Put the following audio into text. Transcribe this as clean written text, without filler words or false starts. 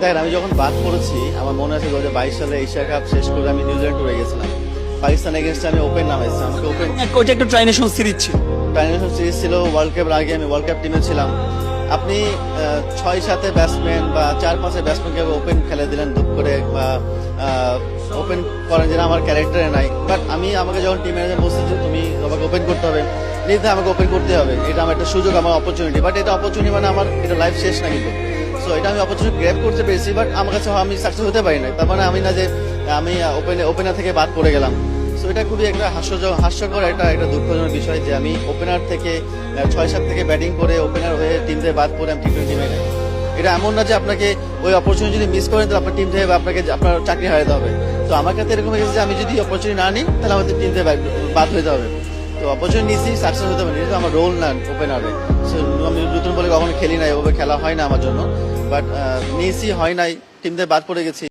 দেখেন আমি যখন বাদ পড়েছি আমার মনে আছে 2022 সালে এশিয়া কাপ শেষ করে আমি নিউজিল্যান্ড টুরে গেছিলাম। পাকিস্তান এগেনস্টে আমি ওপেন নামাইছি, আমাকে ওপেন ওইটা একটু ট্রাইনেশন সিরিজ ছিল। ট্রাইনেশন সিরিজ ছিল, ওয়ার্ল্ড কাপের আগে আমি ওয়ার্ল্ড কাপ টিমে ছিলাম। আপনি 6-7 ব্যাটসম্যান বা 4-5 ব্যাটসম্যানকে ওপেন খেলে দিলেন দুপ করে, বা ওপেন করেন যেটা আমার ক্যারেক্টারে নাই। বাট আমাকে যখন টিম ম্যানেজার বলছে যে তুমি তোমাকে ওপেন করতে হবে, নিতে আমাকে ওপেন করতে হবে, এটা আমার একটা সুযোগ, আমার অপরচুনিটি। বাট এটা অপরচুনিটি মানে আমার এটা লাইফ শেষ না কিন্তু। সো এটা আমি অপরচুনিটি গ্র্যাব করতে পেরেছি, বাট আমার কাছে আমি সাকসেস হতে পারি না। তার মানে আমি না যে আমি ওপেনার থেকে বাদ পড়ে গেলাম। সো এটা খুবই একটা হাস্যকর একটা দুঃখজনক বিষয় যে আমি ওপেনার থেকে 6-7 থেকে ব্যাটিং করে ওপেনার হয়ে টিম থেকে বাদ পড়ে আমি টি-20 টিমে যাই। এটা এমন না যে আপনাকে ওই অপরচুনিটি যদি মিস করেন তাহলে আপনার টিম থেকে আপনাকে আপনার চাকরি হারাতে হবে। তো আমার কাছে এরকম হয়েছে যে আমি যদি অপরচুনিটি না নিই তাহলে আমাদের টিম থেকে বাদ হতে হবে। তো অপরচুনিটি নিচ্ছি, সাকসেস হতে পারি, এটা আমার রোল না ওপেনারে। সো আমি নতুন বলে কখনো খেলি নাই, ওভাবে খেলা হয় না আমার জন্য। বাট নিয়েছি, হয় নাই, টিম থেকে বাদ পড়ে গেছি।